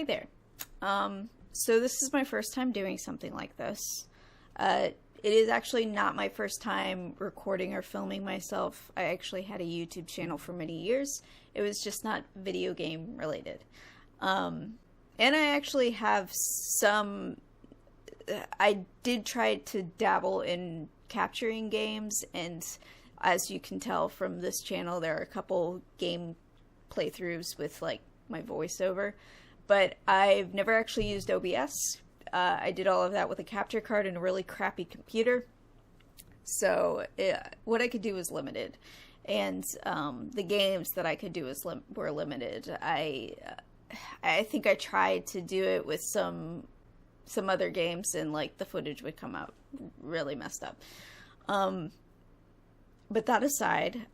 Hey there. So this is my first time doing something like this. It is actually not my first time recording or filming myself. I actually had a YouTube channel for many years. It was just not video game related. And I actually have I did try to dabble in capturing games, and as you can tell from this channel, there are a couple game playthroughs with like my voiceover, but I've never actually used OBS. I did all of that with a capture card and a really crappy computer, so what I could do was limited, and the games that I could do were limited. I think I tried to do it with some other games, and like the footage would come out really messed up. But that aside,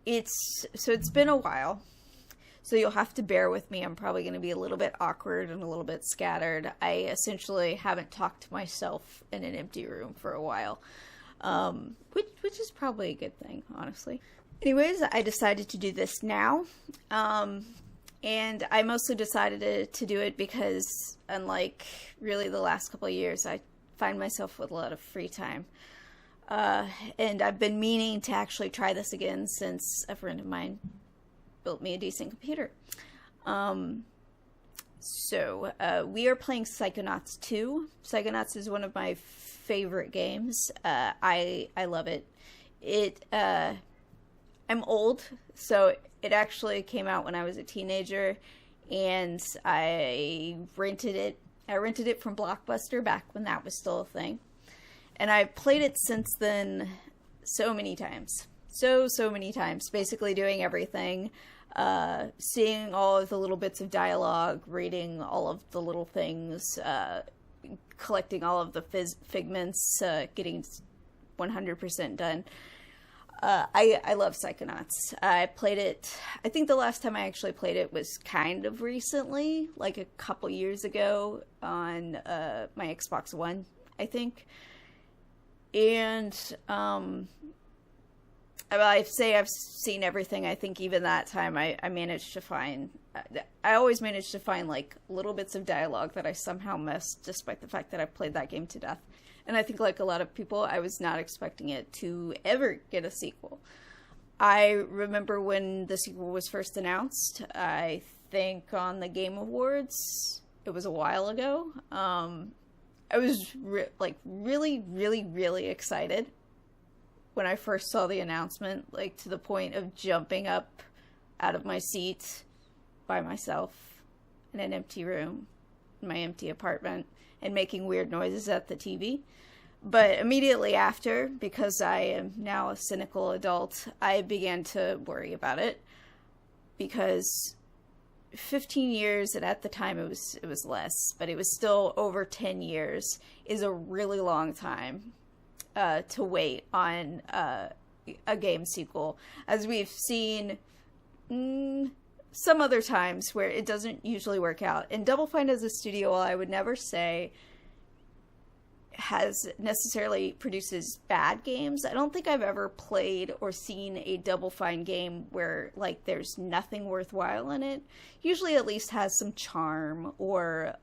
it's been a while. So you'll have to bear with me. I'm probably going to be a little bit awkward and a little bit scattered. I essentially haven't talked to myself in an empty room for a while, which is probably a good thing, honestly. Anyways, I decided to do this now, and I mostly decided to do it because, unlike really the last couple of years, I find myself with a lot of free time. And I've been meaning to actually try this again since a friend of mine built me a decent computer. So we are playing Psychonauts 2. Psychonauts is one of my favorite games. I love it. I'm old, so it actually came out when I was a teenager, and I rented it. I rented it from Blockbuster back when that was still a thing. And I've played it since then so many times. So many times. Basically doing everything. Seeing all of the little bits of dialogue, reading all of the little things, collecting all of the figments, getting 100% done. I love Psychonauts. I played it, I think the last time I actually played it was kind of recently, like a couple years ago on my Xbox One, I think. And I say I've seen everything. I think even that time I managed to find, I always managed to find like little bits of dialogue that I somehow missed, despite the fact that I played that game to death. And I think like a lot of people, I was not expecting it to ever get a sequel. I remember when the sequel was first announced, I think on the Game Awards, it was a while ago. I was really excited when I first saw the announcement, like to the point of jumping up out of my seat by myself in an empty room, in my empty apartment, and making weird noises at the TV. But immediately after, because I am now a cynical adult, I began to worry about it, because 15 years, and at the time it was less, but it was still over 10 years, is a really long time to wait on a game sequel, as we've seen some other times where it doesn't usually work out. And Double Fine as a studio, I would never say has necessarily produces bad games. I don't think I've ever played or seen a Double Fine game where like there's nothing worthwhile in it. Usually at least has some charm or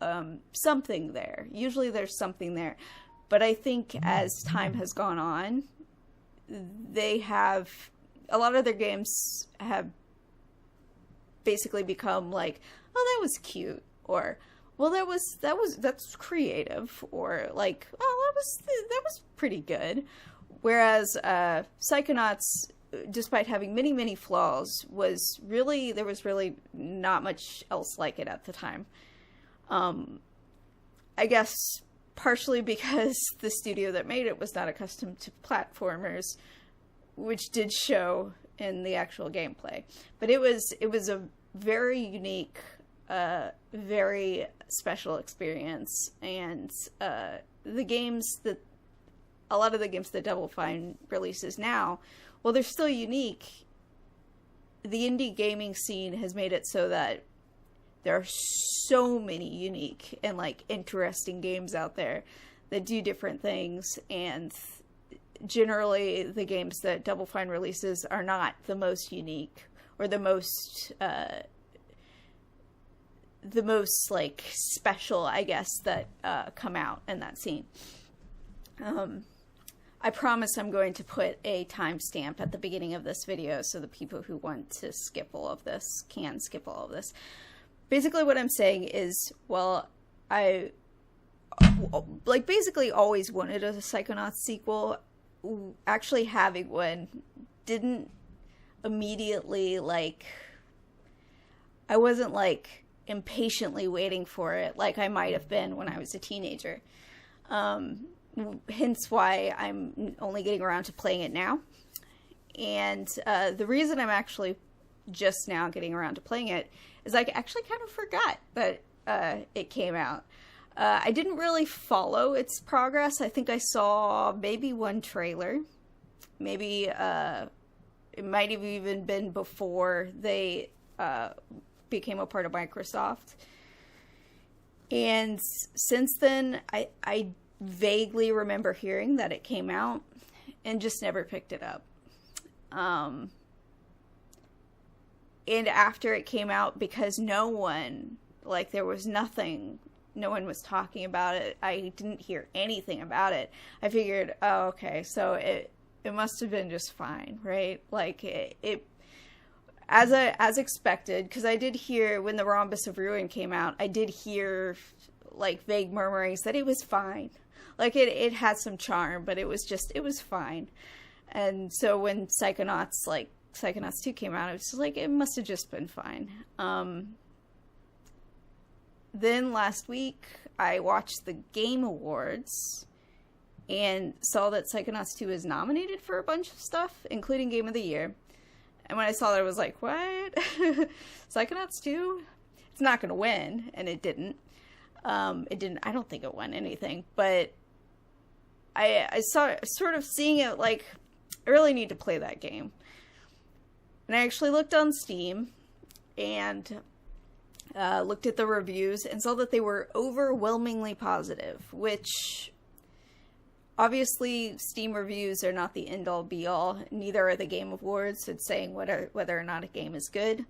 something there. Usually there's something there. But I think as time has gone on, a lot of their games have basically become like, oh, that was cute, or well, that's creative, or like, oh, that was pretty good. Whereas Psychonauts, despite having many flaws, there was really not much else like it at the time. I guess partially because the studio that made it was not accustomed to platformers, which did show in the actual gameplay. But it was a very unique, very special experience, and a lot of the games that Double Fine releases now, while they're still unique, the indie gaming scene has made it so that there are so many unique and like interesting games out there that do different things, and generally the games that Double Fine releases are not the most unique or the most the most, like, special, I guess, that come out in that scene. I promise I'm going to put a timestamp at the beginning of this video so the people who want to skip all of this can skip all of this. Basically what I'm saying is, well, I, like, basically always wanted a Psychonauts sequel. Actually having one didn't immediately, like, I wasn't, like, impatiently waiting for it like I might have been when I was a teenager. Hence why I'm only getting around to playing it now. And the reason I'm actually just now getting around to playing it is I actually kind of forgot that it came out. I didn't really follow its progress. I think I saw maybe one trailer. Maybe it might have even been before they became a part of Microsoft. And since then, I vaguely remember hearing that it came out and just never picked it up. And after it came out, because no one, like, there was nothing, no one was talking about it, I didn't hear anything about it, I figured, oh, okay, so it must have been just fine, right? Like, it as expected, because I did hear, when the Rhombus of Ruin came out, I did hear, like, vague murmurings that it was fine. Like, it had some charm, but it was fine. And so when Psychonauts 2 came out, it was just like, it must have just been fine. Then last week, I watched the Game Awards and saw that Psychonauts 2 is nominated for a bunch of stuff, including Game of the Year. And when I saw that, I was like, what? Psychonauts 2? It's not going to win. And it didn't. I don't think it won anything, but I saw, sort of seeing it, like, I really need to play that game. And I actually looked on Steam and looked at the reviews and saw that they were overwhelmingly positive, which obviously Steam reviews are not the end-all be-all. Neither are the Game Awards. It's saying whether or not a game is good.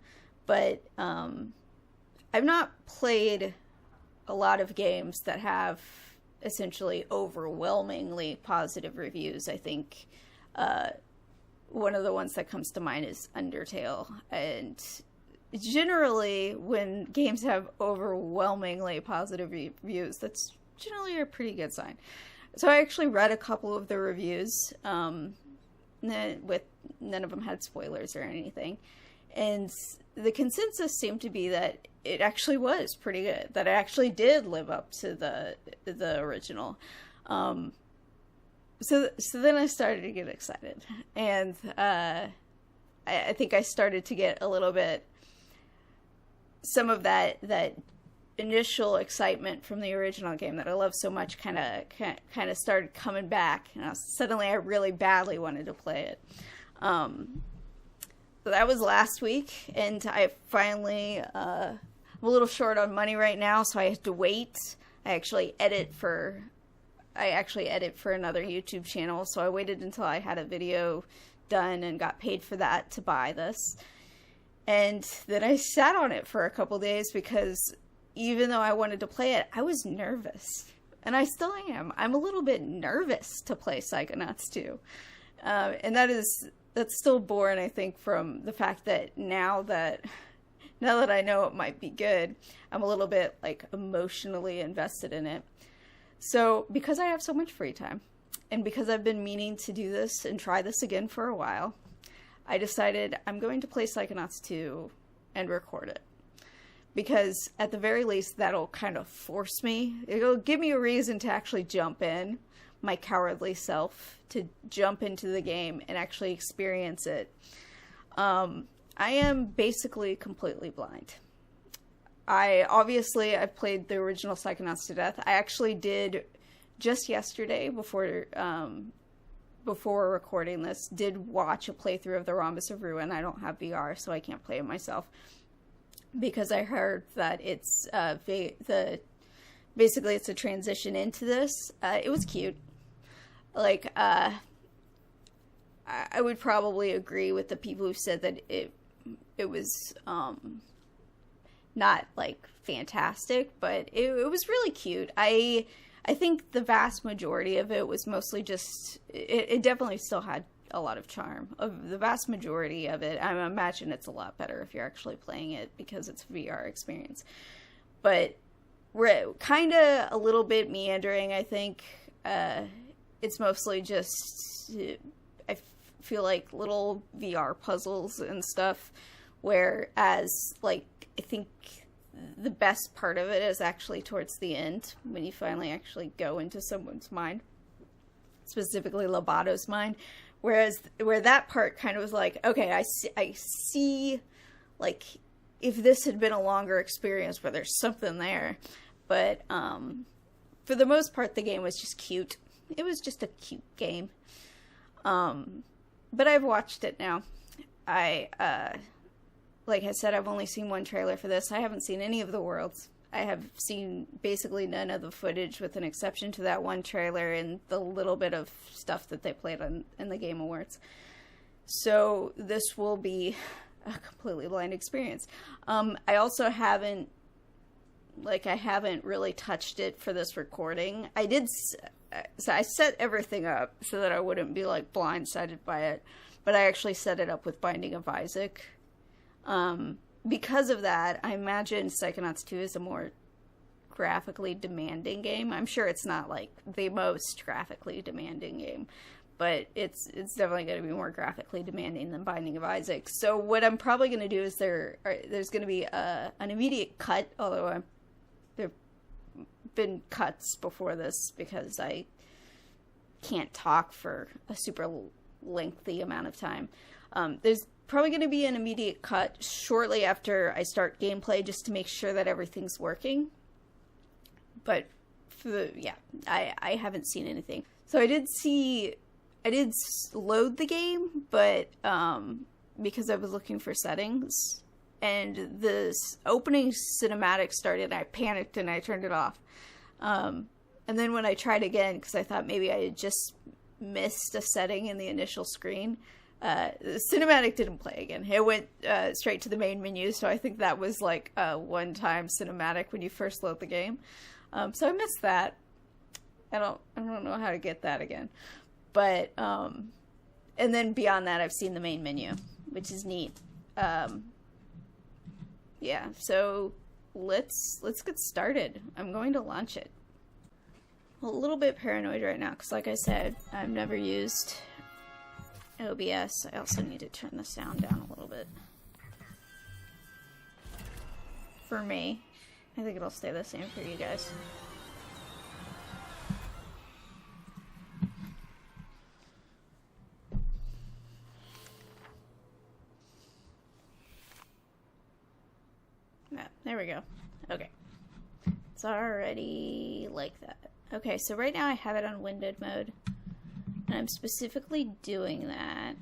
But I've not played a lot of games that have essentially overwhelmingly positive reviews. I think one of the ones that comes to mind is Undertale. And generally, when games have overwhelmingly positive reviews, that's generally a pretty good sign. So I actually read a couple of the reviews, with none of them had spoilers or anything. And the consensus seemed to be that it actually was pretty good, that it actually did live up to the original. So then I started to get excited, and I think I started to get a little bit, some of that initial excitement from the original game that I love so much kind of started coming back. You know, suddenly I really badly wanted to play it. So that was last week, and I finally, I'm a little short on money right now, so I have to wait. I actually edit for another YouTube channel, so I waited until I had a video done and got paid for that to buy this. And then I sat on it for a couple days because even though I wanted to play it, I was nervous. And I still am. I'm a little bit nervous to play Psychonauts 2. And that's still born, I think, from the fact that now that I know it might be good, I'm a little bit, like, emotionally invested in it. So, because I have so much free time, and because I've been meaning to do this and try this again for a while, I decided I'm going to play Psychonauts 2 and record it. Because, at the very least, that'll kind of force me. It'll give me a reason to actually jump in, my cowardly self, to jump into the game and actually experience it. I am basically completely blind. I've played the original Psychonauts to death. I actually did, just yesterday, before recording this, did watch a playthrough of the Rhombus of Ruin. I don't have VR, so I can't play it myself. Because I heard that it's, basically it's a transition into this. It was cute. Like, I would probably agree with the people who said that it was, not like fantastic, but it was really cute. I think the vast majority of it was mostly just, it definitely still had a lot of charm. Of the vast majority of it, I imagine it's a lot better if you're actually playing it because it's a VR experience. But we're kind of a little bit meandering, I think. It's mostly just, I feel like little VR puzzles and stuff, whereas, like, I think the best part of it is actually towards the end, when you finally actually go into someone's mind, specifically Lobato's mind, where that part kind of was like, okay, I see, like, if this had been a longer experience where there's something there, but, for the most part, the game was just cute. It was just a cute game. But I've watched it now. Like I said, I've only seen one trailer for this. I haven't seen any of the worlds. I have seen basically none of the footage, with an exception to that one trailer and the little bit of stuff that they played in the Game Awards. So this will be a completely blind experience. I also haven't really touched it for this recording. So I set everything up so that I wouldn't be, like, blindsided by it. But I actually set it up with Binding of Isaac. Because of that, I imagine Psychonauts 2 is a more graphically demanding game. I'm sure it's not, like, the most graphically demanding game, but it's definitely going to be more graphically demanding than Binding of Isaac. So what I'm probably going to do is there's going to be an immediate cut, although there have been cuts before this because I can't talk for a super lengthy amount of time. There's probably going to be an immediate cut shortly after I start gameplay, just to make sure that everything's working. But I haven't seen anything. So I did load the game, but because I was looking for settings, and this opening cinematic started, I panicked and I turned it off. And then when I tried again, because I thought maybe I had just missed a setting in the initial screen, the cinematic didn't play again. It went straight to the main menu, so I think that was like a one-time cinematic when you first load the game. So I missed that. I don't know how to get that again. But and then beyond that, I've seen the main menu, which is neat. Yeah, so let's get started. I'm going to launch it. I'm a little bit paranoid right now because, like I said, I've never used OBS. I also need to turn the sound down a little bit. For me. I think it'll stay the same for you guys. Yeah, there we go. Okay. It's already like that. Okay, so right now I have it on windowed mode. And I'm specifically doing that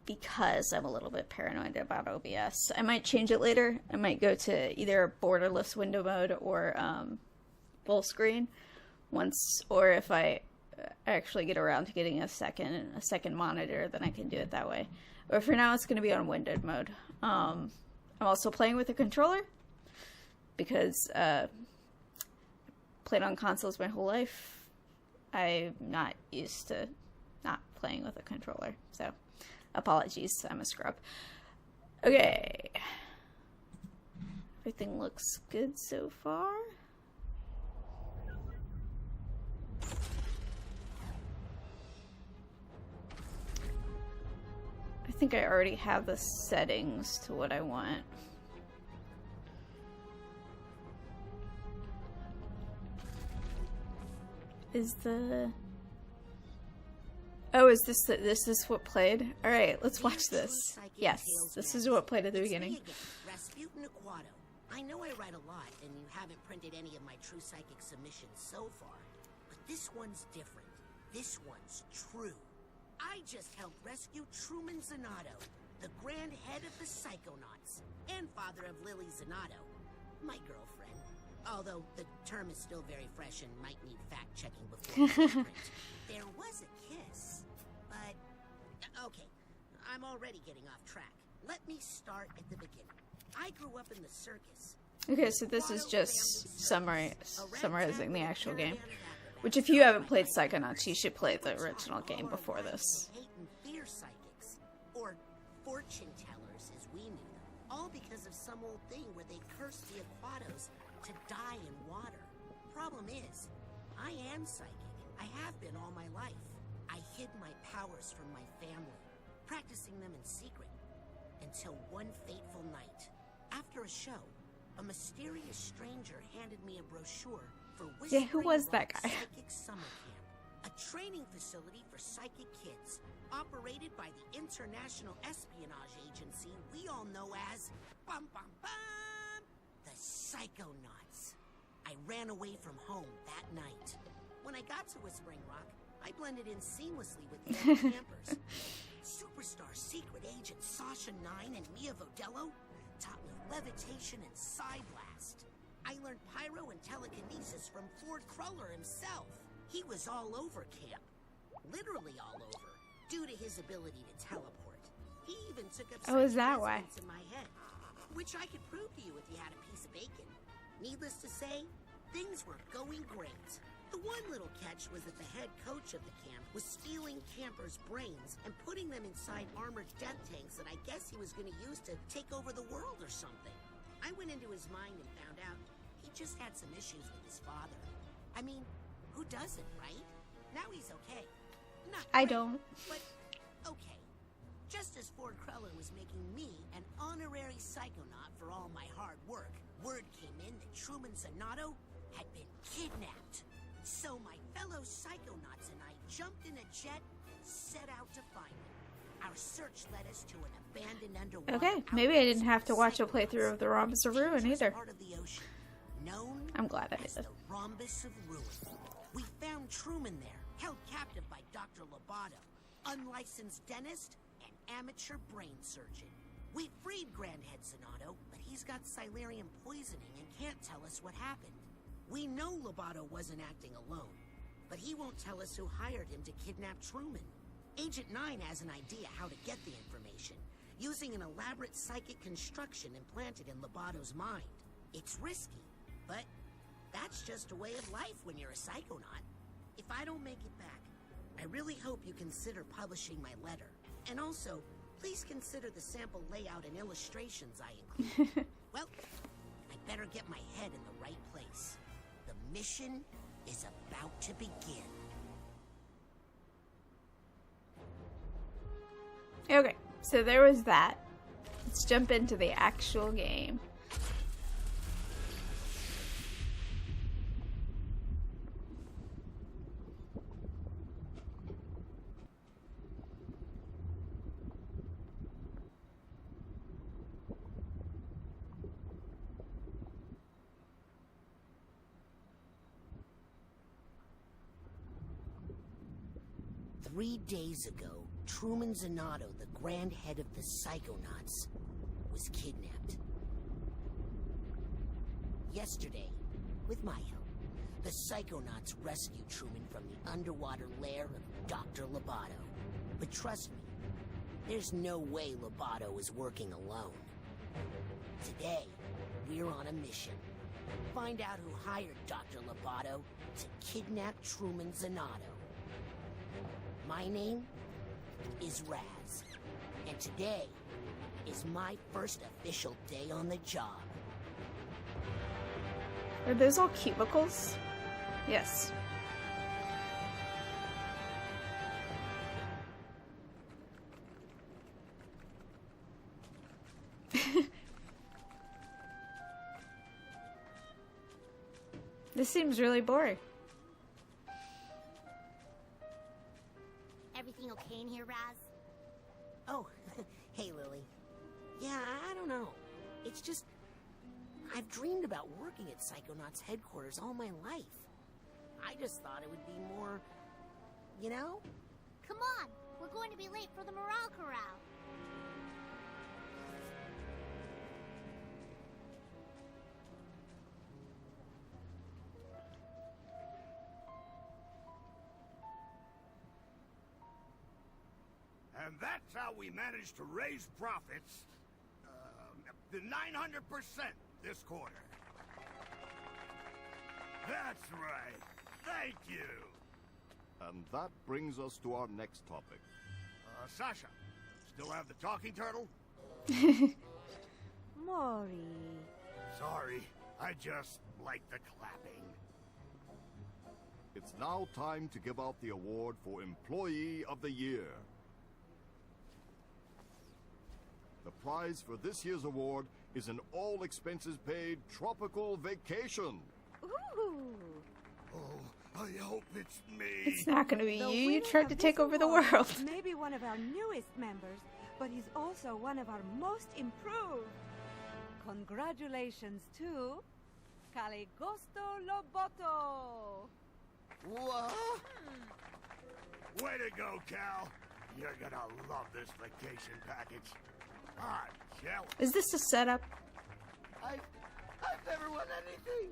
because I'm a little bit paranoid about OBS. I might change it later. I might go to either borderless window mode or full screen or if I actually get around to getting a second monitor, then I can do it that way. But for now, it's going to be on windowed mode. I'm also playing with a controller because played on consoles my whole life. I'm not used to not playing with a controller, so apologies, I'm a scrub. Okay. Everything looks good so far. I think I already have the settings to what I want. Is this what played? Alright, let's watch this. Yes, this is what played at the beginning. I know I write a lot, and you haven't printed any of my true psychic submissions so far, but this one's different. This one's true. I just helped rescue Truman Zanato, the grand head of the Psychonauts, and father of Lily Zanato, my girlfriend. Although the term is still very fresh and might need fact-checking before print. There was a kiss, but... Okay, I'm already getting off track. Let me start at the beginning. I grew up in the circus. Okay, so this is just summarizing the actual game. Which, if you haven't played Psychonauts, you should play the original game before this. Hate and fear psychics, or fortune tellers as we knew them, all because of some old thing where they cursed the Aquatos to die in water. Problem is, I am psychic. I have been all my life. I hid my powers from my family, practicing them in secret, until one fateful night. After a show, a mysterious stranger handed me a brochure for Yeah, who was that guy? Psychic Summer Camp, a training facility for psychic kids, operated by the international espionage agency we all know as bum bum bum, the Psychonauts. I ran away from home that night. When I got to Whispering Rock, I blended in seamlessly with the other campers. Superstar secret agent Sasha 9 and Mia Vodello taught me levitation and Psy Blast. I learned pyro and telekinesis from Ford Cruller himself. He was all over camp. Literally all over, due to his ability to teleport. He even took up Oh, is that why? in my head, which I could prove to you if you had a piece of bacon. Needless to say, things were going great. The one little catch was that the head coach of the camp was stealing campers' brains and putting them inside armored death tanks that I guess he was going to use to take over the world or something. I went into his mind and found out he just had some issues with his father. I mean, who doesn't, right? Now he's okay. Not I great, don't. but okay. Just as Ford Cruller was making me an honorary psychonaut for all my hard work, word came in that Truman Zanotto had been kidnapped. So my fellow psychonauts and I jumped in a jet, set out to find him. Our search led us to an abandoned underwater Okay, maybe I didn't have to watch a playthrough of the Rhombus of Ruin either. part of the ocean, known I'm glad I as did. the Rhombus of Ruin. We found Truman there, held captive by Dr. Lobato, unlicensed dentist and amateur brain surgeon. We freed Grandhead Zanotto, but he's got Silurian poisoning and can't tell us what happened. We know Lobato wasn't acting alone, but he won't tell us who hired him to kidnap Truman. Agent 9 has an idea how to get the information, using an elaborate psychic construction implanted in Lobato's mind. It's risky, but that's just a way of life when you're a psychonaut. If I don't make it back, I really hope you consider publishing my letter. And also, please consider the sample layout and illustrations I include. Well, I better get my head in the right place. The mission is about to begin. Okay, so there was that. Let's jump into the actual game. Three days ago, Truman Zanotto, the grand head of the Psychonauts, was kidnapped. Yesterday, with my help, the Psychonauts rescued Truman from the underwater lair of Dr. Lobato. But trust me, there's no way Lobato is working alone. Today, we're on a mission. Find out who hired Dr. Lobato to kidnap Truman Zanotto. My name is Raz, and today is my first official day on the job. Are those all cubicles? Yes. This seems really boring. Everything okay in here, Raz? Oh, hey, Lily. Yeah, I don't know. It's just, I've dreamed about working at Psychonauts headquarters all my life. I just thought it would be more, you know? Come on, we're going to be late for the morale corral. And And that's how we managed to raise profits, the 900% this quarter. That's right. Thank you. And that brings us to our next topic. Sasha, still have the talking turtle? Mori. Sorry, I just like the clapping. It's now time to give out the award for Employee of the Year. The prize for this year's award is an all-expenses-paid tropical vacation. Ooh. Oh, I hope it's me. It's not going to be The you. You winner tried of to this take over the award world. may be one of our newest members, but he's also one of our most improved. Congratulations to Caligosto Loboto. What? Way to go, Cal. You're gonna love this vacation package. I'm jealous. Is this a setup? I've never won anything.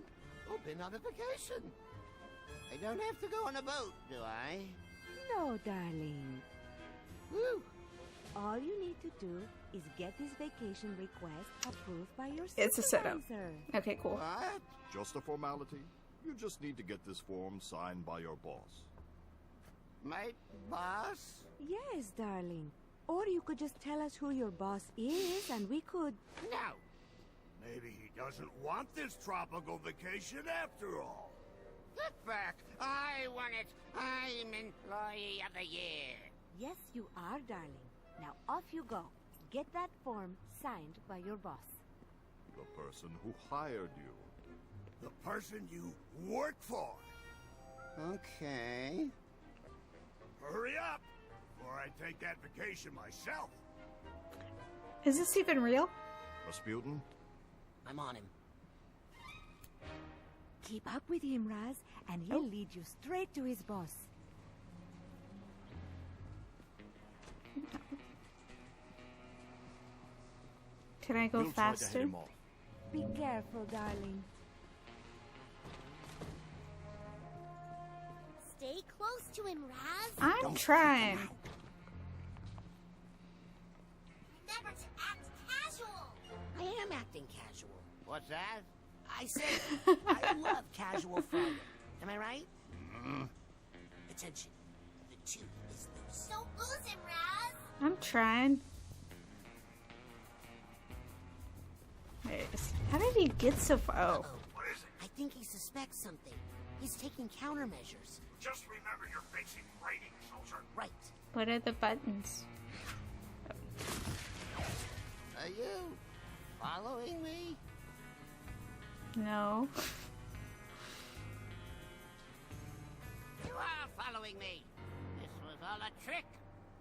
Or been on a vacation. I don't have to go on a boat, do I? No, darling. Woo! All you need to do is get this vacation request approved by your It's a setup. supervisor. Okay, cool. What? Just a formality. You just need to get this form signed by your boss. My boss? Yes, darling. Or you could just tell us who your boss is and we could... No. Maybe he doesn't want this tropical vacation after all. Get back. I want it. I'm Employee of the Year. Yes, you are, darling. Now off you go. Get that form signed by your boss. The person who hired you. The person you work for. Okay. Hurry up, before I take that vacation myself. Is this even real? Rasputin? I'm on him. Keep up with him, Raz, and he'll lead you straight to his boss. Can I go faster? Be careful, darling. Stay close to him, Raz. I'm trying. Never to act casual. I am acting casual. What's that? I said I love casual Friday. Am I right? Attention. The tooth is loose. Don't lose him, Raz. I'm trying. Wait, how did he get so far? Oh. Uh-oh. I think he suspects something. He's taking countermeasures. Just remember you're facing rating, soldier. Right. What are the buttons? Are you following me? No. You are following me. This was all a trick.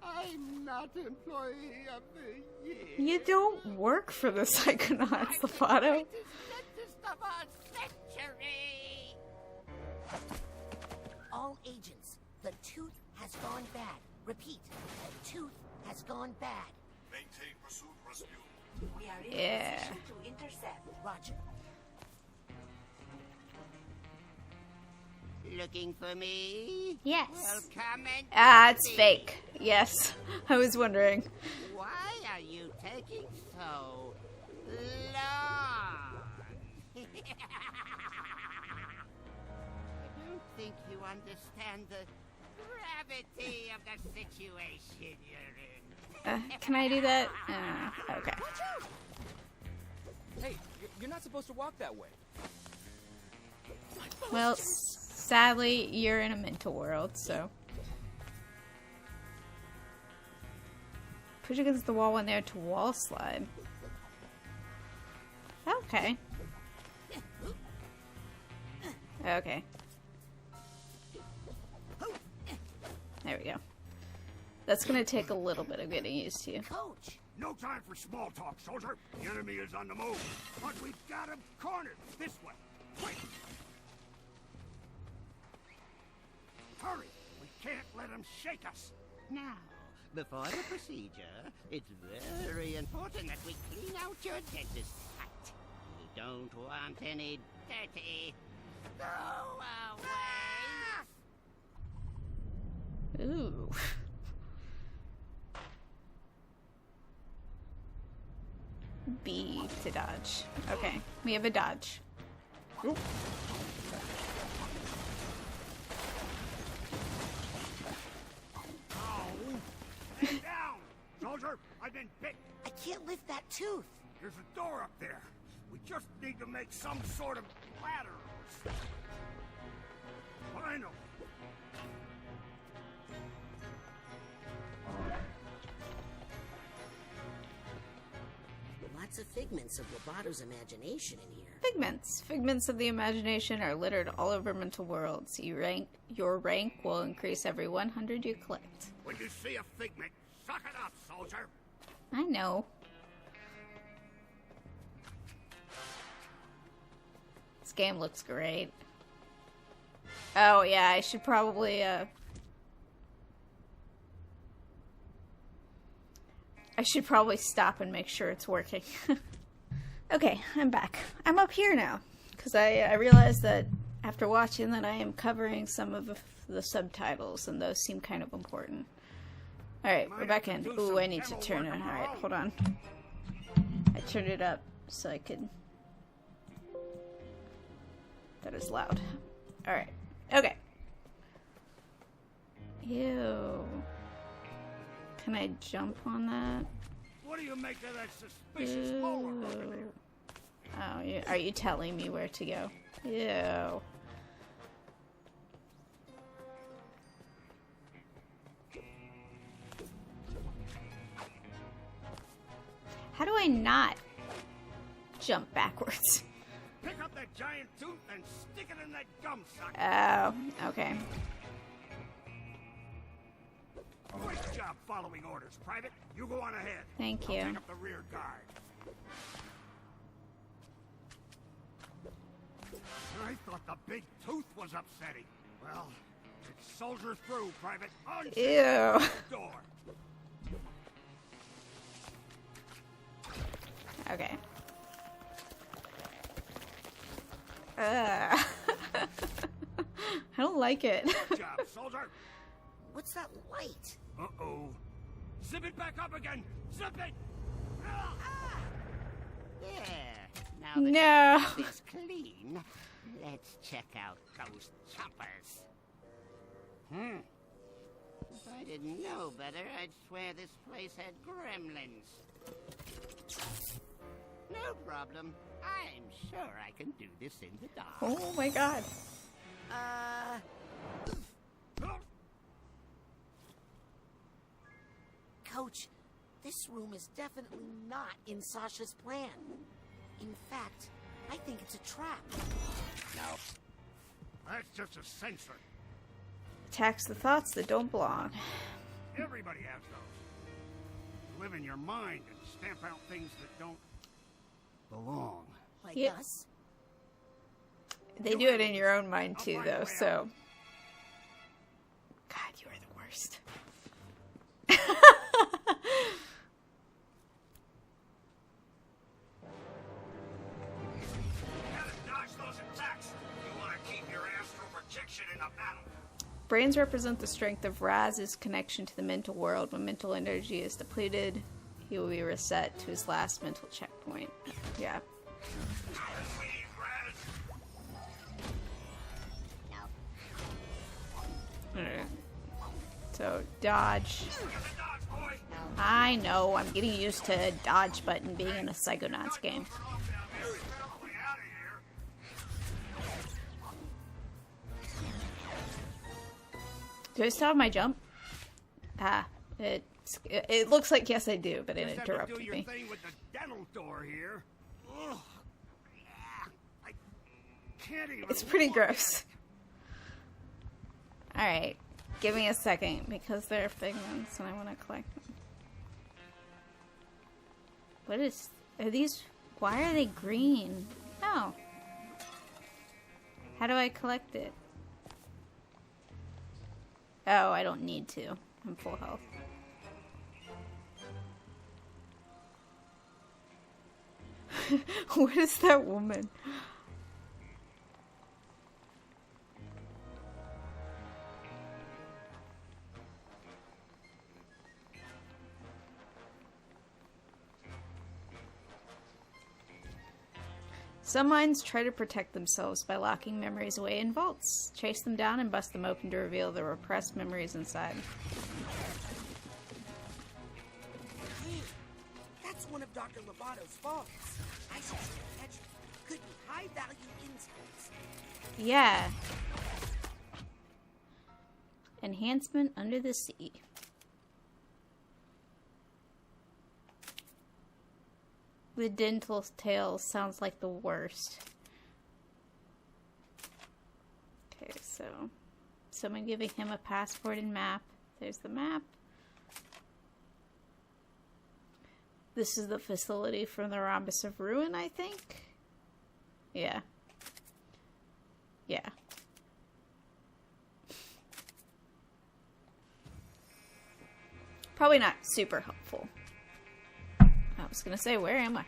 I'm not Employee of the Year. You don't work for the Psychonauts, Lovato. Greatest of our century. All agents, the tooth has gone bad. Repeat, the tooth has gone bad. Maintain pursuit, Rasputin. We are in Yeah. position to intercept. Roger. Looking for me? Yes. Well, come and It's see. fake. Yes. I was wondering. Why are you taking so long? I don't think you understand the gravity of the situation you're in. Can I do that? Okay. Hey, you're not supposed to walk that way. Well, sadly, you're in a mental world, so. Push against the wall when they're to wall slide. Okay. Okay. There we go. That's gonna take a little bit of getting used to. Coach, No time for small talk, soldier. The enemy is on the move. But we've got him cornered. This way. Quick! Hurry! We can't let him shake us. now, before the procedure, it's very important that we clean out your dentist cut. We don't want any dirty. Go away! Ooh. B to dodge. Okay, we have a dodge. Oop. Stay down! Soldier, I've been bit. I can't lift that tooth. There's a door up there. We just need to make some sort of ladder or something. Finally. Lots of figments of Lobato's imagination in here. Figments. Figments of the imagination are littered all over mental worlds. Your rank will increase every 100 you collect. When you see a figment, suck it up, soldier. I know. This game looks great. Oh yeah, I should probably stop and make sure it's working. Okay, I'm back. I'm up here now. Because I realized that after watching that I am covering some of the subtitles, and those seem kind of important. Alright, we're back in. Ooh, I need to turn it. Alright, hold on. I turned it up so I could... That is loud. Alright. Okay. Ew. Can I jump on that? What do you make of that suspicious molar over there? Oh, are you telling me where to go? Ew. How do I not jump backwards? Pick up that giant tooth and stick it in that gum socket. Oh, okay. Great job following orders, Private. You go on ahead. Thank I'll you. take up the rear guard. I thought the big tooth was upsetting. Well, it's soldier through, Private. Unzip Ew. the door. Okay. I don't like it. Good job, soldier. What's that light? Uh-oh. Zip it back up again. Zip it. There. Now No. this clean, let's check out those choppers. If I didn't know better, I'd swear this place had gremlins. No problem. I'm sure I can do this in the dark. Oh my god. Coach, this room is definitely not in Sasha's plan. In fact, I think it's a trap. No. That's just a sensor. Attacks the thoughts that don't belong. Everybody has those. Live in your mind and stamp out things that don't belong. Like Yep. us? They do it in your own mind too, though, so... God, you are the worst. Gotta dodge those attacks. You want to keep your astral projection in a battle. Brains represent the strength of Raz's connection to the mental world. When mental energy is depleted, he will be reset to his last mental checkpoint. Yeah. Alright. So, dodge. I know, I'm getting used to dodge button being in a Psychonauts game. Do I still have my jump? Ah, it looks like yes I do, but it Just have to interrupted do your me. thing with the dental door here. Ugh. I can't even. It's pretty look gross. Alright, give me a second, because they're figments and I want to collect them. What is... Are these... Why are they green? Oh. How do I collect it? Oh, I don't need to. I'm full health. What is that woman? Some minds try to protect themselves by locking memories away in vaults. Chase them down and bust them open to reveal the repressed memories inside. Hey, that's one of Dr. Lovato's vaults. I should catch it. Could be high-value insights. Yeah. Enhancement under the sea. The dental tale sounds like the worst. Okay, so someone giving him a passport and map. There's the map. This is the facility from the Rhombus of Ruin, I think. Yeah. Yeah. Probably not super helpful. I was gonna say, where am I?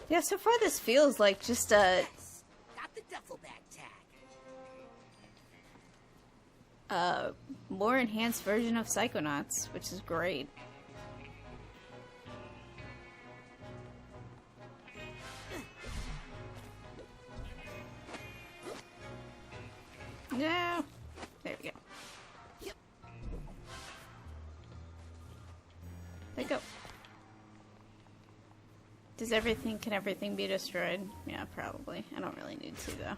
Yeah, so far this feels like just a... Yes, got the duffel bag tag. more enhanced version of Psychonauts, which is great. No. There we go. Yep. There we go. Can everything be destroyed? Yeah, probably. I don't really need to, though.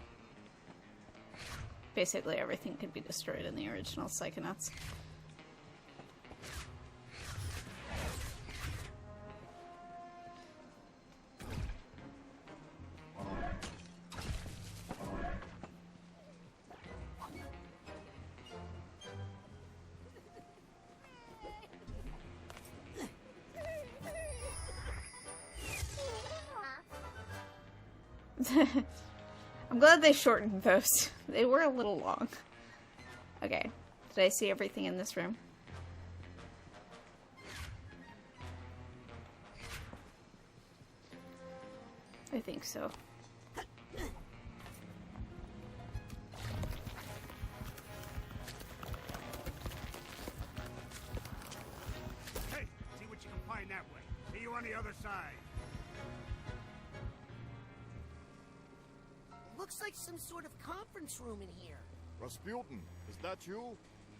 Basically, everything could be destroyed in the original Psychonauts. I'm glad they shortened those. They were a little long. Okay. Did I see everything in this room? I think so. Hey, see what you can find that way. See you on the other side. Looks like some sort of conference room in here. Rasputin, is that you?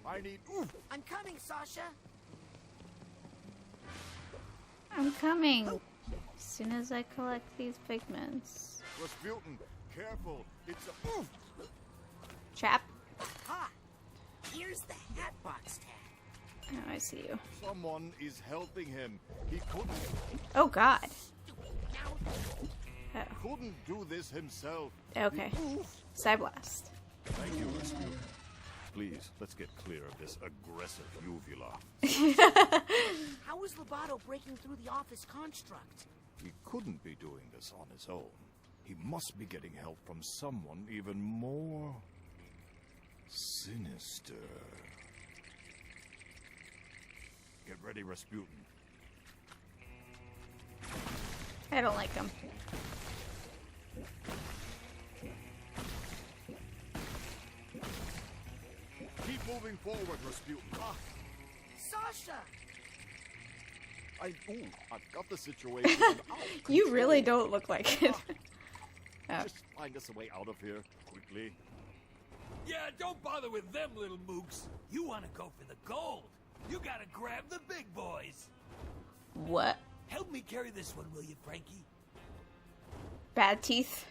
I need... I'm coming, Sasha. I'm coming. As soon as I collect these pigments. Rasputin, careful. It's a... Chap. Ha! Here's the hatbox tag. Oh, I see you. Someone is helping him. He couldn't... Oh, God. Now, couldn't do this himself. Okay. Psyblast. Thank you, Rasputin. Please, let's get clear of this aggressive uvula. how is Lovato breaking through the office construct? He couldn't be doing this on his own. He must be getting help from someone even more... sinister. Get ready, Rasputin. I don't like them. Keep moving forward, Rasputin. Sasha! I've got the situation. You really don't look like it. Oh. Just find us a way out of here, quickly. Yeah, don't bother with them little mooks. You want to go for the gold. You gotta grab the big boys. What? Help me carry this one, will you, Frankie? Bad teeth?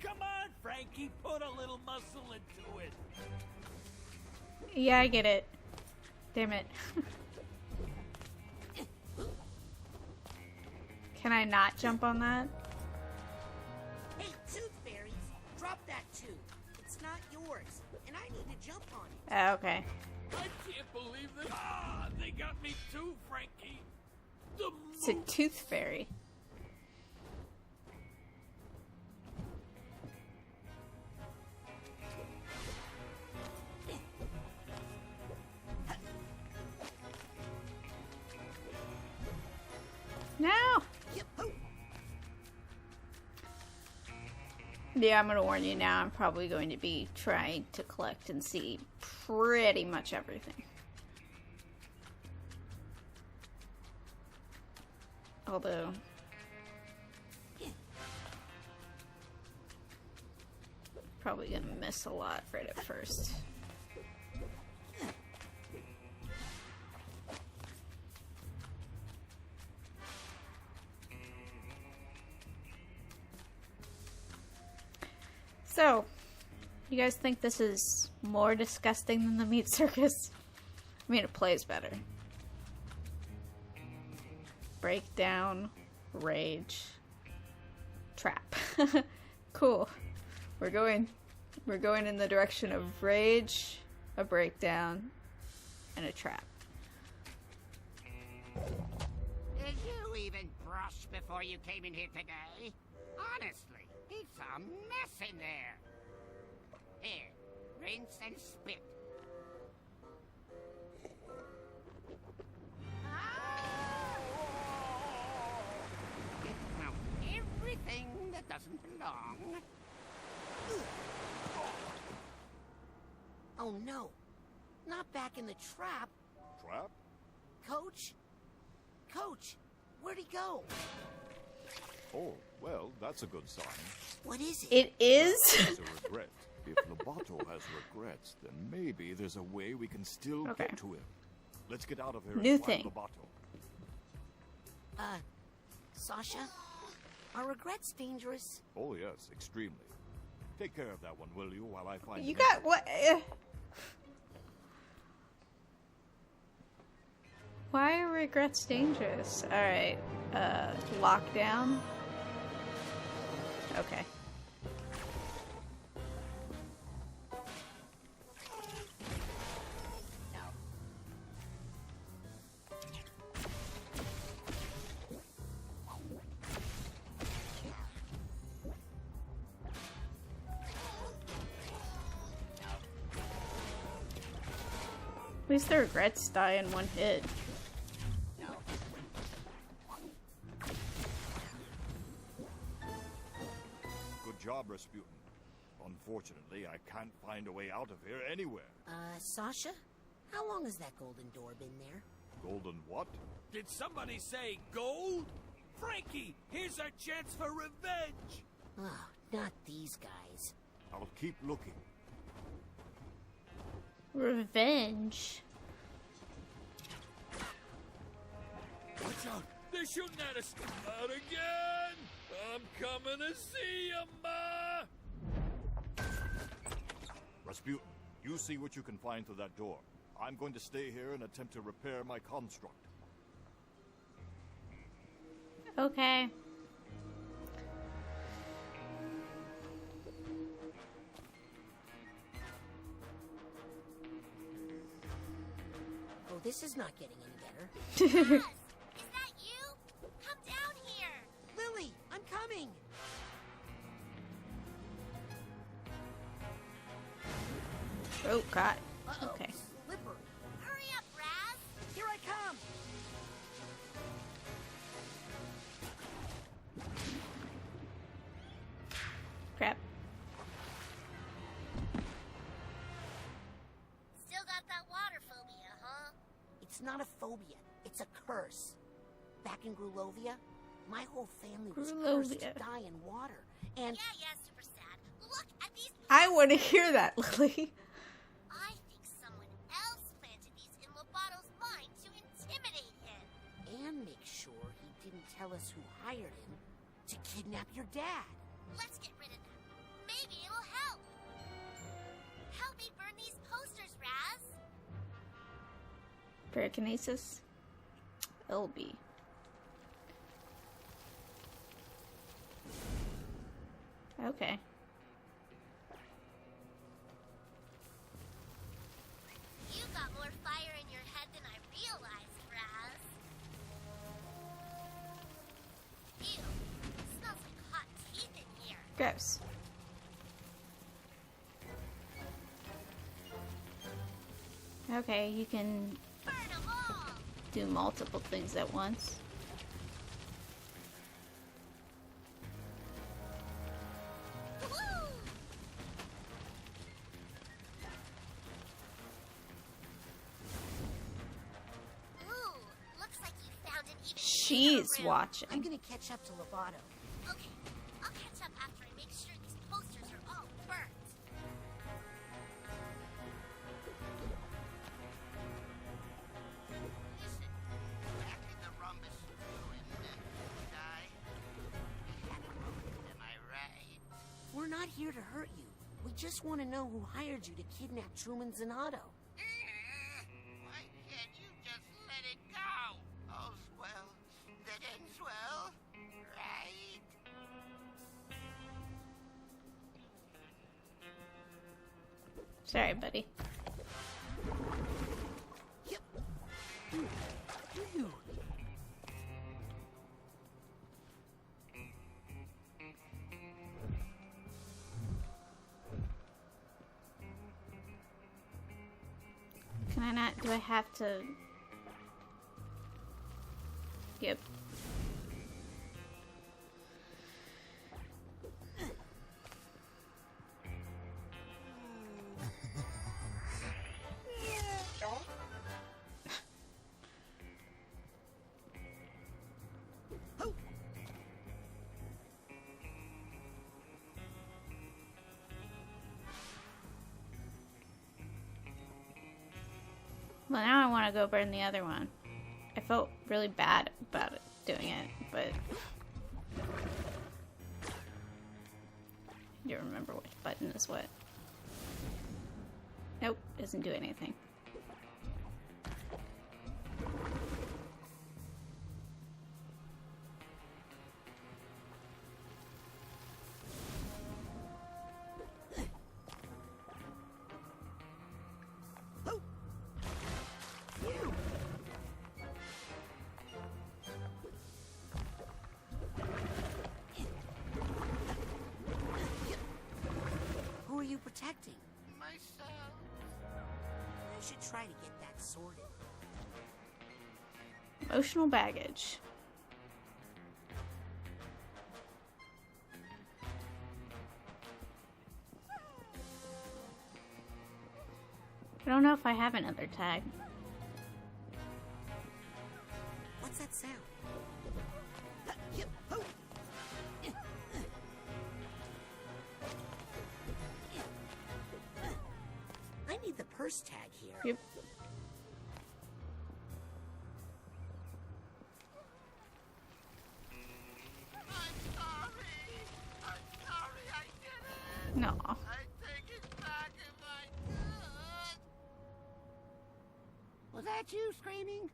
Come on, Frankie, put a little muscle into it. Yeah, I get it. Damn it. Can I not jump on that? Hey, Tooth Fairies, drop that too. It's not yours, and I need to jump on it. Oh, okay. I can't believe that. Ah, they got me too, Frankie. The It's a tooth fairy. No! Yeah, I'm gonna warn you now. I'm probably going to be trying to collect and see pretty much everything. Although... probably gonna miss a lot right at first. So, you guys think this is more disgusting than the meat circus? I mean, it plays better. Breakdown, rage, trap. Cool. We're going in the direction of rage, a breakdown, and a trap. Did you even brush before you came in here today? Honestly, it's a mess in there. Here, rinse and spit. Get out everything that doesn't belong. Oh no, not back in the trap. Trap? Coach? Coach, where'd he go? Oh, well, that's a good sign. What is it? It is? It's a regret. If Lobato has regrets, then maybe there's a way we can still Okay. get to him. Let's get out of here New and find thing. Lobato. Sasha? Are regrets dangerous? Oh, yes, extremely. Take care of that one, will you, while I find You him? got what? Why are regrets dangerous? Alright. Lockdown. Okay. At least the regrets die in one hit. Good job, Rasputin. Unfortunately, I can't find a way out of here anywhere. Sasha? How long has that golden door been there? Golden what? Did somebody say gold? Frankie, here's our chance for revenge. Oh, not these guys. I'll keep looking. Revenge. Watch out! They're shooting at us! Not again! I'm coming to see you, Ma! Rasputin, you see what you can find through that door. I'm going to stay here and attempt to repair my construct. Okay. Oh, this is not getting any better. Raz, is that you? Come down here. Lily, I'm coming. Oh, God. Uh-oh. Okay. Slippery. Hurry up, Raz. Here I come. Crap. Still got that water phobia, huh? It's not a phobia. It's a curse. Back in Grulovia, my whole family was cursed to Grulovia. die in water. And Yeah, super sad. Look at these. I want to hear that, Lily. I think someone else planted these in Lobato's mind to intimidate him. and make sure he didn't tell us who hired him to kidnap your dad. Let's get rid of them. Maybe it'll help. Help me burn these posters, Raz. Pyrokinesis. LB. Okay. You got more fire in your head than I realized, Raz. Ew, smells like hot teeth in here. Gross. Okay, you can Burn them all. do multiple things at once. Woo! she's I'm watching. gonna catch up to Lovato. Okay, I'll catch up after I make sure these posters are all burnt. Listen, back in the rhombus ruined, die. Am I right? We're not here to hurt you. We just want to know who hired you to kidnap Truman Zanotto. Why can't you just let it go? All's well that ends well, right? Sorry, buddy. Yep. Phew. Can I not? Do I have to? Yep. Well, now I want to go burn the other one. I felt really bad about it, doing it, but I don't remember which button is what. Nope, doesn't do anything. Who are you protecting? Myself. I should try to get that sorted. Emotional baggage. I don't know if I have another tag. What's that sound? I need the purse tag here. Yep. I'm sorry I did it. No. I take it back if I could. Was that you screaming?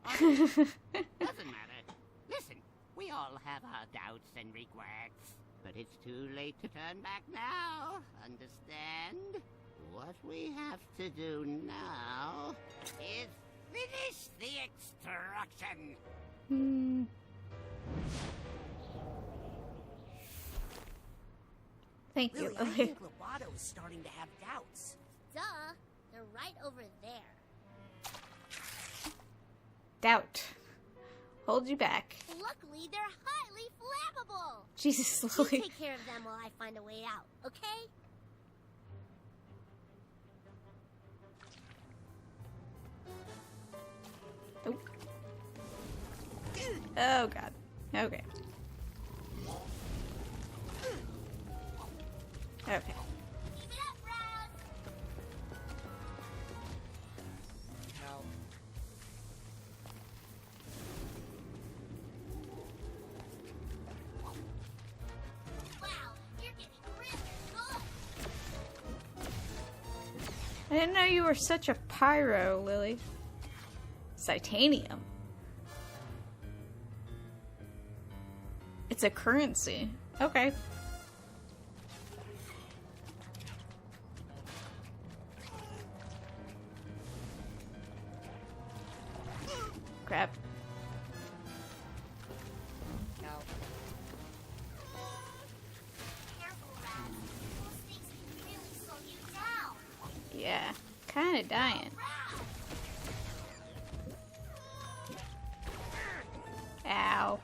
Doesn't matter. Listen, we all have our doubts and regrets, but it's too late to turn back now. Understand? What we have to do now is finish the extraction. Thank you. Lily, I think Lovato is starting to have doubts. Duh, they're right over there. Doubt. Hold you back. Luckily, they're highly flammable. Jesus, You Lily. take care of them while I find a way out, okay? Oh. Oh, God. Okay. Okay. Keep it up, Raz. Wow, you're getting really good. I didn't know you were such a pyro, Lily. Titanium. It's a currency. Okay. Crap. Careful, Raz. Those things can really slow you down. Yeah. Kinda dying. Raz! Ow.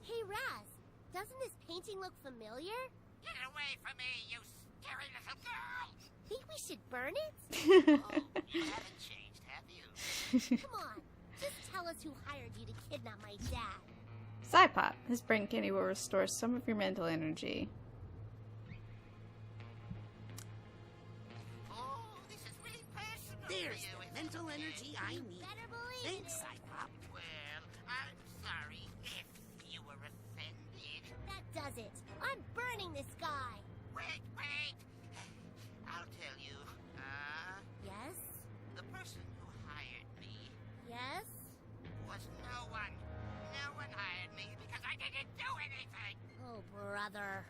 Hey, Raz. Doesn't this painting look familiar? Get away from me, you scary little girl! Think we should burn it? Oh, you haven't changed, have you? Come on. Just tell us who hired you to kidnap my dad. Psypop. His brain candy will restore some of your mental energy. Oh, this is really personal There's for you. the mental energy I need. Better believe Thanks, it. Cyclop. Well, I'm sorry if you were offended. That does it. I'm burning this guy. Wait. I'll tell you. Yes? The person who hired me Yes? was no one. No one hired me because I didn't do anything. Oh, brother.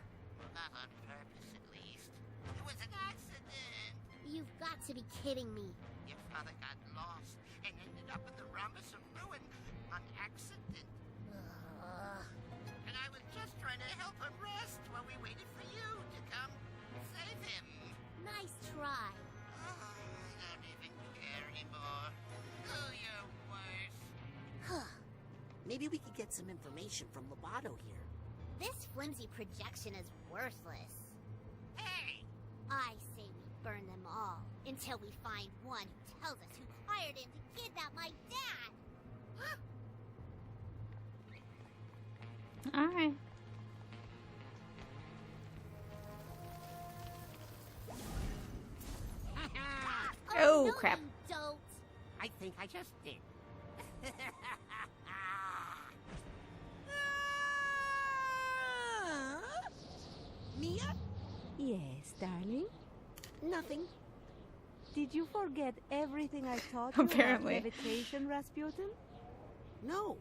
Not on purpose, at least. It was an accident. You've got to be kidding me. Your father got lost and ended up in the rhombus of ruin on accident. Ugh. And I was just trying to help him rest while we waited for you to come save him. Nice try. Oh, I don't even care anymore. Do your worst. Maybe we could get some information from Lobato here. This flimsy projection is worthless. Hey! I say we burn them all until we find one who tells us who hired him to kidnap my dad. Alright. Oh, no, crap. You don't. I think I just did. Mia? Yes, darling. Nothing. Did you forget everything I taught Apparently. you about levitation, Rasputin? No.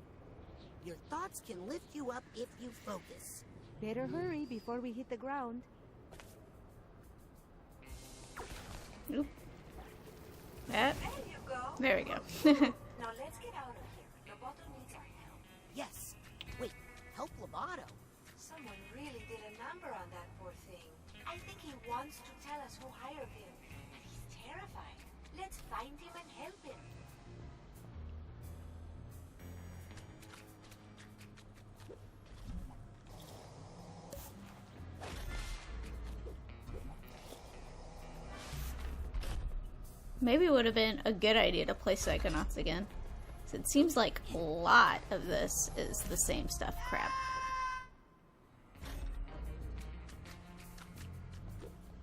Your thoughts can lift you up if you focus. Better hurry before we hit the ground. Oop. That. There you go. There we go. Now let's get out of here. Roboto needs our help. Yes. Wait, help Lobato. Someone really did a number on that poor thing. I think he wants to tell us who hired him. And he's terrified. Let's find him and help him. Maybe it would have been a good idea to play Psychonauts again. 'Cause it seems like a lot of this is the same stuff crap.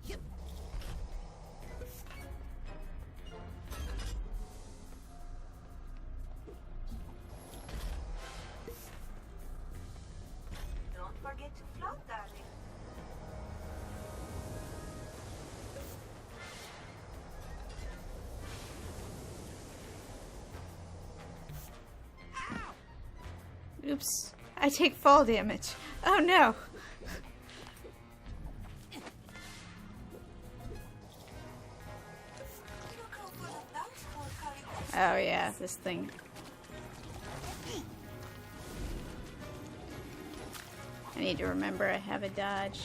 Yep. Don't forget to float, darling. Oops. I take fall damage. Oh no. Oh yeah, this thing. I need to remember I have a dodge.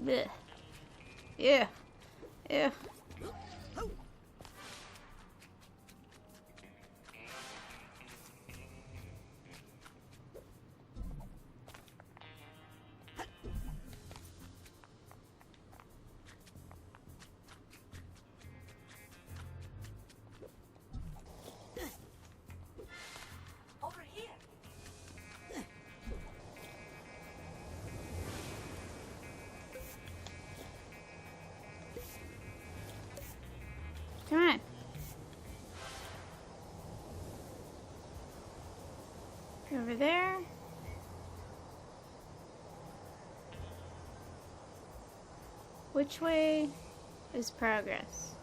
Blech. Yeah. Yeah. Over here. Come on. Over there. Which way is progress?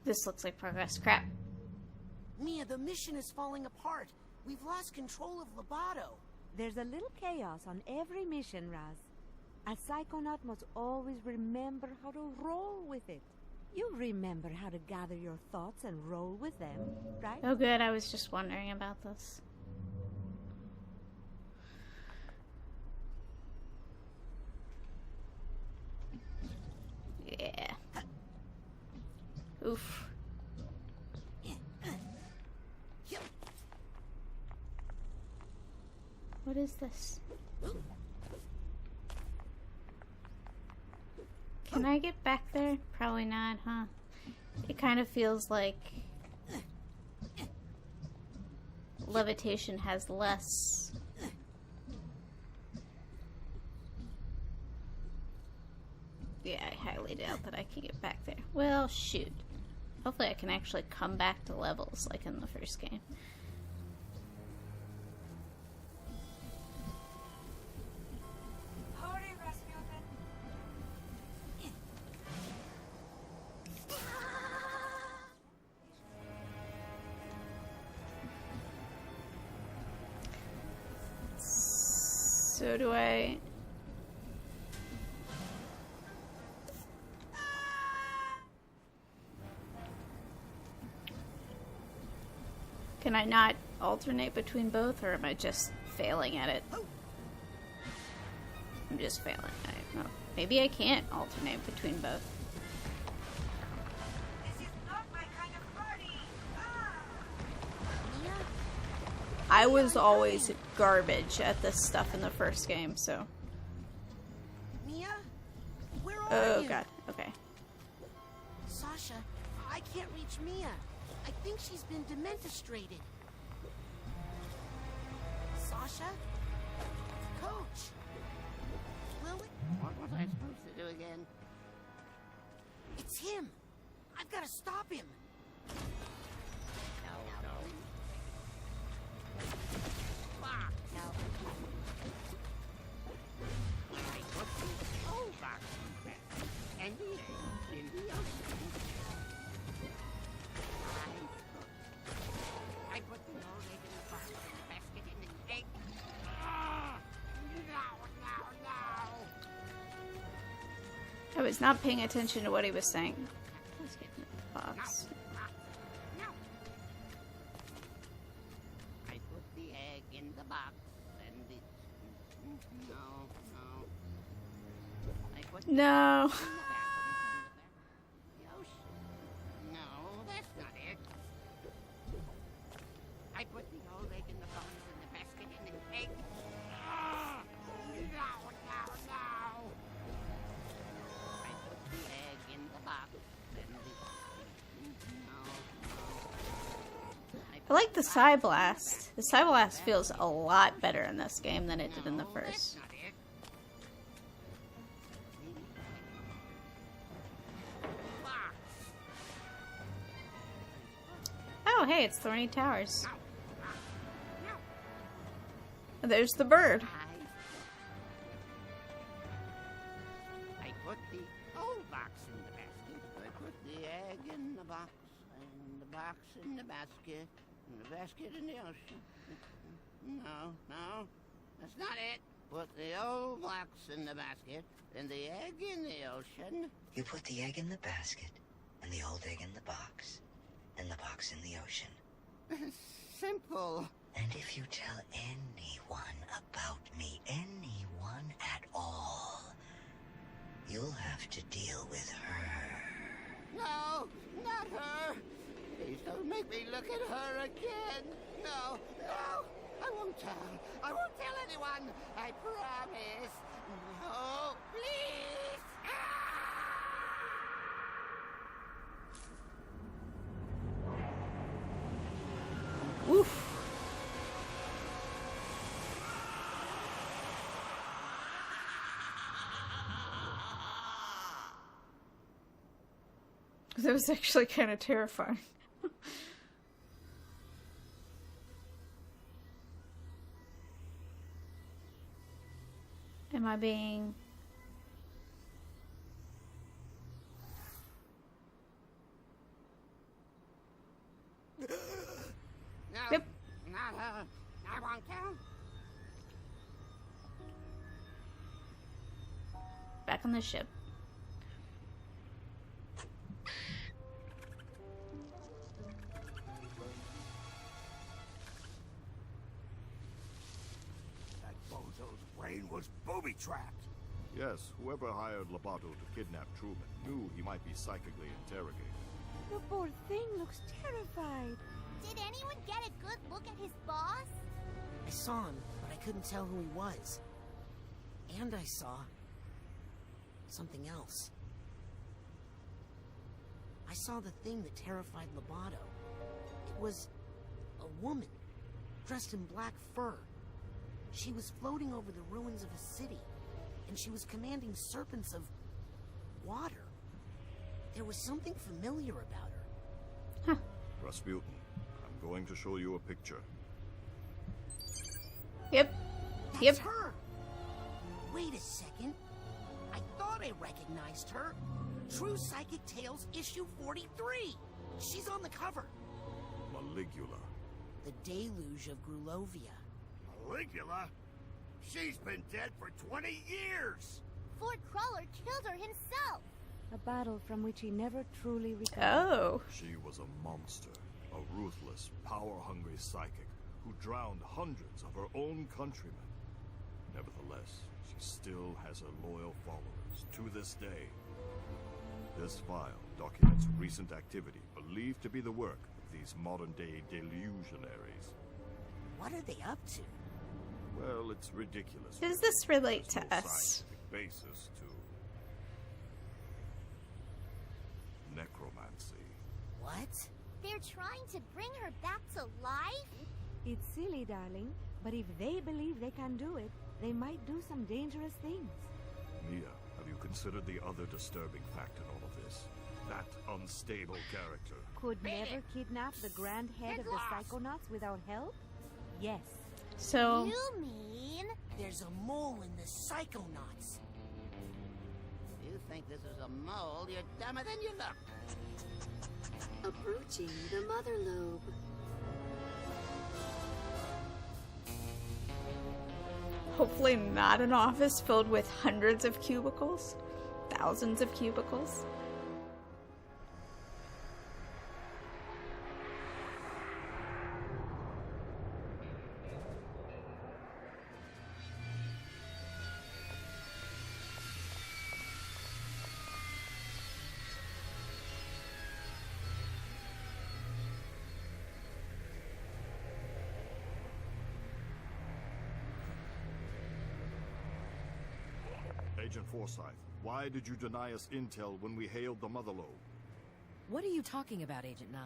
This looks like progress. Crap. Mia, the mission is falling apart. We've lost control of Lobato. There's a little chaos on every mission, Raz. A psychonaut must always remember how to roll with it. You remember how to gather your thoughts and roll with them, right? Oh good, I was just wondering about this. Yeah. Oof. What is this? Can I get back there? Probably not, huh? It kind of feels like levitation has less. Yeah, I highly doubt that I can get back there. Well, shoot. Hopefully I can actually come back to levels like in the first game. Hurry, Rasputin. So do I... Can I not alternate between both, or am I just failing at it? I'm just failing. I don't know. Maybe I can't alternate between both. This is not my kind of party. Mia? I was always garbage at this stuff in the first game, so... Mia? Where are Oh you? god, okay. Sasha, I can't reach Mia. I think she's been dementostrated. Sasha? Coach? Lily? What was I supposed to do again? It's him. I've got to stop him. No. Fuck, no. I put the old box and the egg in the ocean. I put the old egg in the box and the basket in the egg. No. I was not paying attention to what he was saying. Let's get in the box. No. I put the egg in the box and the... No. I put the No. egg in the ocean. No, that's not it. I put the old egg in the box and the basket in the egg. No. I put the egg in the box and the... No. I like the Psyblast. The Psyblast feels a lot better in this game than it did in the No, first. that's not it. Box. Oh, hey, it's Thorny Towers. No. There's the bird. I put the old box in the basket. I put the egg in the box, and the box in the basket, and the basket in the ocean. No, that's not it. Put the old box in the basket, and the egg in the ocean. You put the egg in the basket, and the old egg in the box, and the box in the ocean. Simple. And if you tell anyone about me, anyone at all, you'll have to deal with her. No, not her. Please don't make me look at her again. No, I won't tell. I won't tell anyone. I promise. No, please. Oof. That was actually kind of terrifying. Am I being... No, Yep. not her. I won't tell. Back on the ship. That bozo's brain was booby-trapped. Yes, whoever hired Lobato to kidnap Truman knew he might be psychically interrogated. The poor thing looks terrified. Did anyone get a good look at his boss? I saw him, but I couldn't tell who he was. And I saw something else. I saw the thing that terrified Lobato. It was a woman, dressed in black fur. She was floating over the ruins of a city, and she was commanding serpents of water. There was something familiar about her. Rasputin, I'm going to show you a picture. Yep. That's her! Wait a second. I thought I recognized her. True Psychic Tales issue 43. She's on the cover. Maligula. The Deluge of Grulovia. Maligula? She's been dead for 20 years! Ford Crawler killed her himself. A battle from which he never truly recovered. Oh. She was a monster, a ruthless, power-hungry psychic who drowned hundreds of her own countrymen. Nevertheless, she still has her loyal followers to this day. This file documents recent activity believed to be the work of these modern-day delusionaries. What are they up to? Well, it's ridiculous. Does this relate There's to no us? scientific basis to necromancy. What? They're trying to bring her back to life? It's silly, darling, but if they believe they can do it, they might do some dangerous things. Mia, have you considered the other disturbing fact in all of this? That unstable character. Could never kidnap the grand head of the Psychonauts without help? Yes. So, You mean... There's a mole in the Psychonauts. You think this is a mole, you're dumber than you look. Approaching the mother lobe. hopefully not an office filled with hundreds of cubicles, thousands of cubicles. Agent Forsyth, why did you deny us intel when we hailed the Mother Lobe? What are you talking about, Agent 9?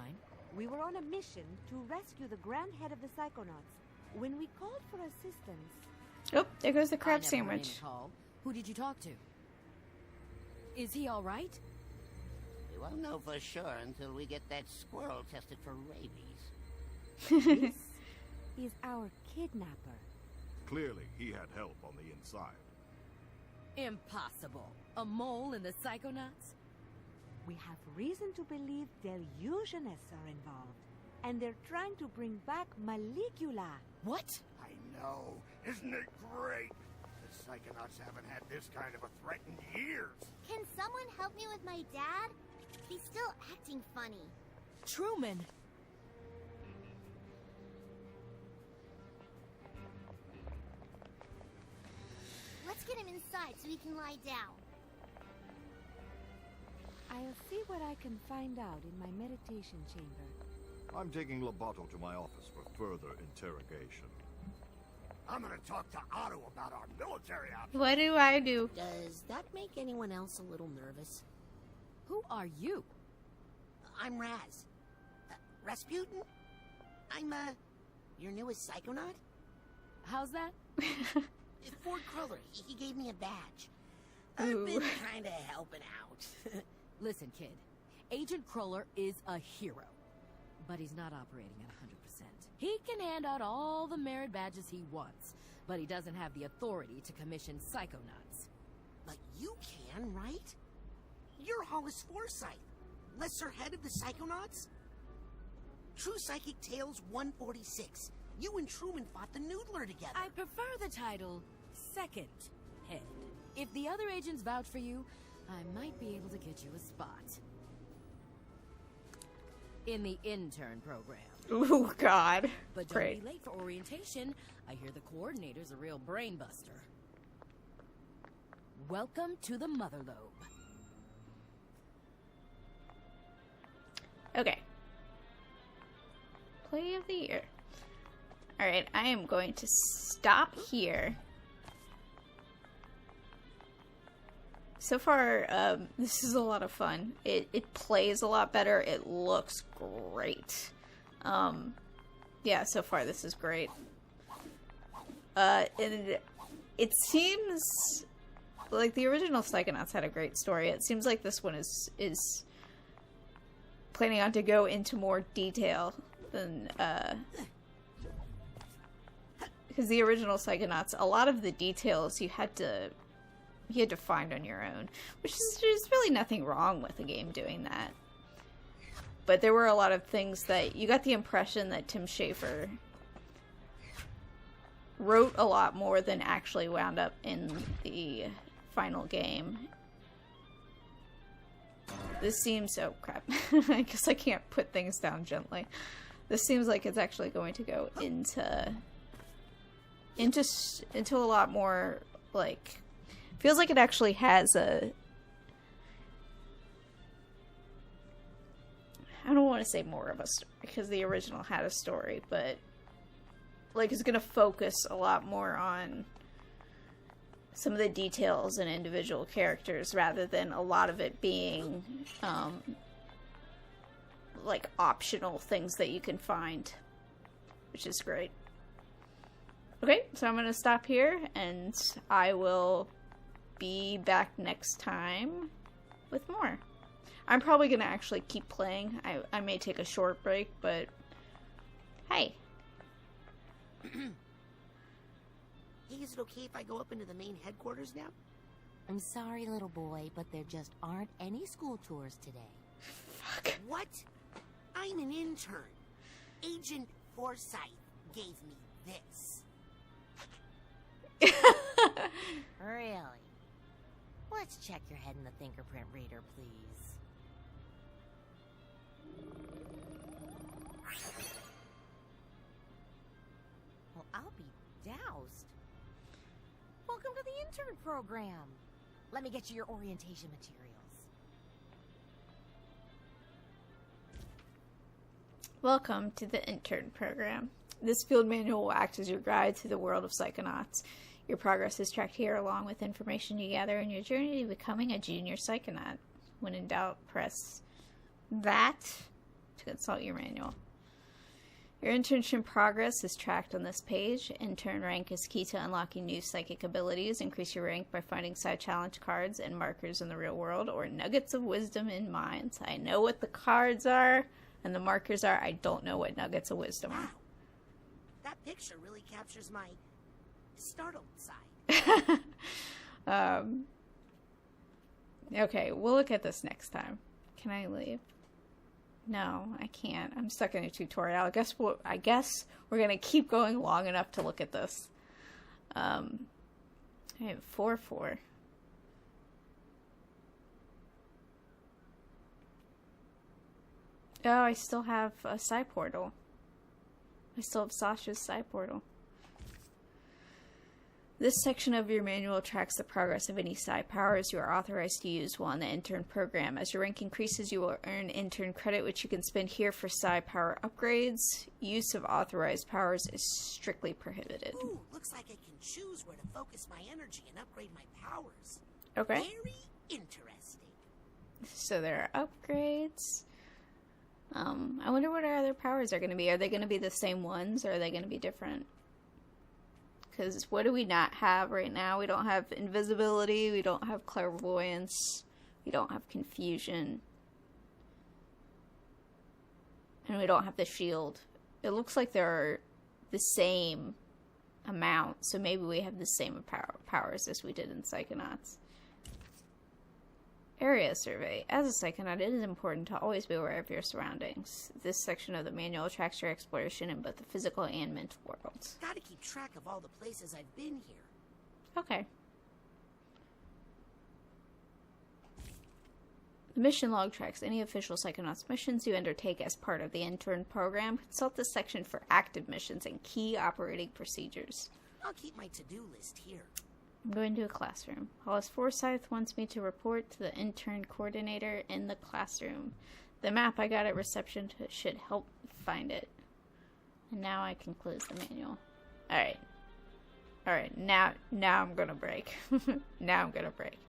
We were on a mission to rescue the grand head of the Psychonauts. When we called for assistance... Oh, there goes the I crab never sandwich. made a call. Who did you talk to? Is he all right? We won't know for sure until we get that squirrel tested for rabies. This is our kidnapper. Clearly, he had help on the inside. Impossible. A mole in the Psychonauts? We have reason to believe delusionists are involved. And they're trying to bring back Maligula. What? I know. Isn't it great? The Psychonauts haven't had this kind of a threat in years. Can someone help me with my dad? He's still acting funny. Truman! Let's get him inside so he can lie down. I'll see what I can find out in my meditation chamber. I'm taking Lobato to my office for further interrogation. I'm gonna talk to Otto about our military options. What do I do? Does that make anyone else a little nervous? Who are you? I'm Raz. Rasputin? I'm, your newest Psychonaut? How's that? Ford Crawler, he gave me a badge. Ooh. I've been kinda helping out. Listen, kid. Agent Crawler is a hero. But he's not operating at 100%. He can hand out all the merit badges he wants, but he doesn't have the authority to commission Psychonauts. But you can, right? You're Hollis Forsyth, lesser head of the Psychonauts? True Psychic Tales 146. You and Truman fought the Noodler together. I prefer the title Second Head. If the other agents vouch for you, I might be able to get you a spot. In the intern program. Oh, God. But don't Great. be late for orientation. I hear the coordinator's a real brain buster. Welcome to the Mother Lobe. Okay. Play of the year. Alright, I am going to stop here. So far, this is a lot of fun. It plays a lot better. It looks great. Yeah, so far this is great. And it seems like the original Psychonauts had a great story. It seems like this one is planning on to go into more detail than, because the original Psychonauts, a lot of the details you had to find on your own, which is there's really nothing wrong with a game doing that. But there were a lot of things that you got the impression that Tim Schafer wrote a lot more than actually wound up in the final game. This seems... oh crap. I guess I can't put things down gently. This seems like it's actually going to go into a lot more, like... feels like it actually has a... I don't want to say more of a story, because the original had a story, but... like, it's going to focus a lot more on some of the details and individual characters, rather than a lot of it being, like, optional things that you can find. Which is great. Okay, so I'm going to stop here, and I will be back next time with more. I'm probably going to actually keep playing. I may take a short break, but hey. Hey, is it okay if I go up into the main headquarters now? I'm sorry, little boy, but there just aren't any school tours today. Fuck. What? I'm an intern. Agent Forsyth gave me this. Really? Let's check your head in the fingerprint reader, please. Well, I'll be doused. Welcome to the intern program. Let me get you your orientation materials. Welcome to the intern program. This field manual will act as your guide through the world of Psychonauts. Your progress is tracked here along with information you gather in your journey to becoming a junior Psychonaut. When in doubt, press that to consult your manual. Your internship progress is tracked on this page. Intern rank is key to unlocking new psychic abilities. Increase your rank by finding side challenge cards and markers in the real world, or nuggets of wisdom in mines. I know what the cards are and the markers are. I don't know what nuggets of wisdom are. That picture really captures my startled side. Okay, we'll look at this next time. Can I leave? No, I can't. I'm stuck in a tutorial. I guess we're gonna keep going long enough to look at this. I have 4-4. Oh, I still have a psi portal. I still have Sasha's psi portal. This section of your manual tracks the progress of any psi powers you are authorized to use while in the intern program. As your rank increases, you will earn intern credit, which you can spend here for psi power upgrades. Use of authorized powers is strictly prohibited. Ooh, looks like I can choose where to focus my energy and upgrade my powers. Okay. Very interesting. So there are upgrades. I wonder what our other powers are going to be. Are they going to be the same ones, or are they going to be different? Because what do we not have right now? We don't have invisibility, we don't have clairvoyance, we don't have confusion. And we don't have the shield. It looks like they're the same amount, so maybe we have the same powers as we did in Psychonauts. Area survey. As a Psychonaut, it is important to always be aware of your surroundings. This section of the manual tracks your exploration in both the physical and mental worlds. Gotta keep track of all the places I've been here. Okay. The mission log tracks any official Psychonauts missions you undertake as part of the intern program. Consult this section for active missions and key operating procedures. I'll keep my to-do list here. I'm going to a classroom. Hollis Forsyth wants me to report to the intern coordinator in the classroom. The map I got at reception should help find it. And now I can close the manual. Alright. Alright, now I'm gonna break. Now I'm gonna break.